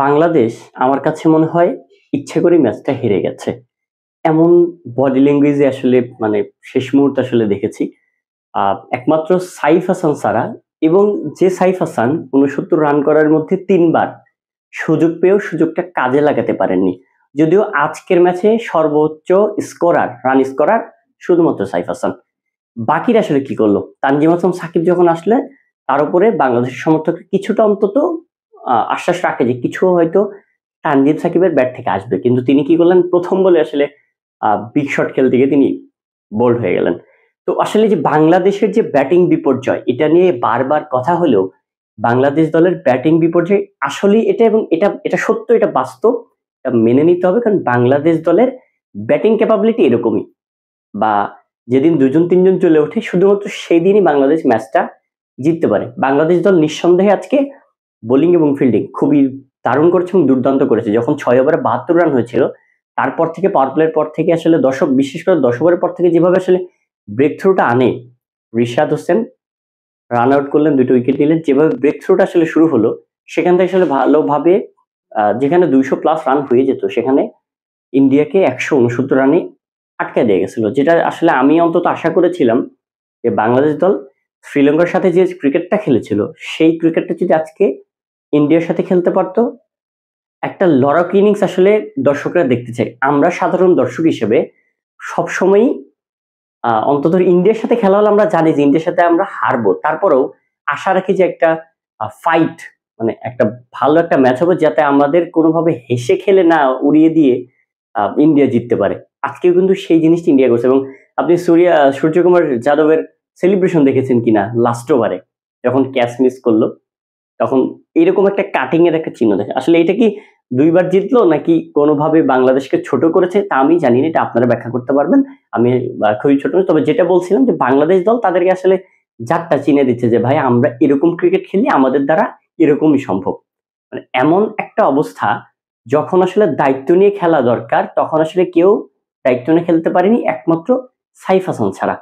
বাংলাদেশ আমার কাছে মনে হয় ইচ্ছে করে ম্যাচটা হেরে গেছে। এমন বডি ল্যাঙ্গুয়েজে আসলে মানে শেষ মুহূর্তে আসলে দেখেছি। আ একমাত্র সাইফ হাসান ছাড়া এবং যে সাইফ হাসান ৬৯ রান করার মধ্যে ৩ বার সুযোগ পেয়েও সুযোগটা কাজে লাগাতে পারেননি। যদিও আজকের ম্যাচে সর্বোচ্চ রান স্কোরার শুধুমাত্র সাইফ হাসান। বাকিরা আসলে কি করল? তানজিম হাসান সাকিব যখন আসলে তার উপরে বাংলাদেশের সমর্থকরা কিছুটা অন্তত আশ্বাস রাখে যে কিছু হয়তো তানজিম সাকিবের ব্যাট থেকে আসবে। কিন্তু তিনি কি করলেন? ১ম বলে আসলে বিগ শট খেলতে গিয়ে তিনি বোল্ড হয়ে গেলেন। তো আসলে যে বাংলাদেশের যে ব্যাটিং বিপর্যয় এটা নিয়ে বারবার কথা হলেও বাংলাদেশ দলের ব্যাটিং বিপর্যয় আসলেই এটা এবং এটা সত্য, এটা বাস্তব। এটা মেনে নিতে হবে কারণ বাংলাদেশ দলের ব্যাটিং ক্যাপাবিলিটি এরকমই। বা যেদিন ২ জন ৩ জন চলে ওঠে শুধুমাত্র সেদিনই বাংলাদেশ ম্যাচটা জিততে পারে। বাংলাদেশ দল নিঃসন্দেহে আজকে বোলিং এবং ফিল্ডিং খুবই দারুণ করেছে এবং দুর্দান্ত করেছে। যখন ৬ ওভারে ৭২ রান হয়েছিল, তারপর থেকে পাওয়ার প্লের পর থেকে আসলে বিশেষ করে ১০ ওভারের পর থেকে যেভাবে আসলে ব্রেক থ্রুটা আনে, রিশাদ হোসেন রান আউট করলেন, ২ টা উইকেট নিলেন। যেভাবে ব্রেক থ্রুটা আসলে শুরু হলো, সেখান থেকে আসলে ভালোভাবে যেখানে ২০০ প্লাস রান হয়ে যেত, সেখানে ইন্ডিয়াকে ১৬৯ রানে আটকায় দিয়ে গেছিল। যেটা আসলে আমি অন্তত আশা করেছিলাম যে বাংলাদেশ দল শ্রীলঙ্কার সাথে যে ক্রিকেটটা খেলেছিল, সেই ক্রিকেটটা যদি আজকে ইন্ডিয়ার সাথে খেলতে পারত, একটা লড়াকু ইনিংস আসলে দর্শকরা দেখতে চায়। আমরা সাধারণ দর্শক হিসেবে সবসময়ই অন্তত ইন্ডিয়ার সাথে খেলা হলে আমরা জানি যে ইন্ডিয়ার সাথে আমরা হারবো। তারপরেও আশা রাখি যে একটা ফাইট মানে একটা ভালো একটা ম্যাচ হবে যাতে আমাদের কোনোভাবে হেসে খেলে না উড়িয়ে দিয়ে ইন্ডিয়া জিততে পারে। আজকেও কিন্তু সেই জিনিসটা ইন্ডিয়া করছে এবং আপনি সূর্যকুমার যাদবের সেলিব্রেশন দেখেছেন কিনা লাস্ট ওভারে যখন ক্যাচ মিস করলো, তখন এরকম একটা কাটিং এর একটা চিহ্ন দেখে। আসলে এটা কি ২ বার জিতলো নাকি কোনোভাবে বাংলাদেশকে ছোট করেছে তা আমি জানি না। এটা আপনারা ব্যাখ্যা করতে পারবেন। আমি খুবই ছোট মানুষ। তবে যেটা বলছিলাম যে বাংলাদেশ দল তাদেরকে আসলে জাতটা চিনে দিচ্ছে যে ভাই আমরা এরকম ক্রিকেট খেলি, আমাদের দ্বারা এরকমই সম্ভব। মানে এমন একটা অবস্থা যখন আসলে দায়িত্ব নিয়ে খেলা দরকার তখন আসলে কেউ দায়িত্ব নিয়ে খেলতে পারেনি একমাত্র সাইফ হাসান ছাড়া।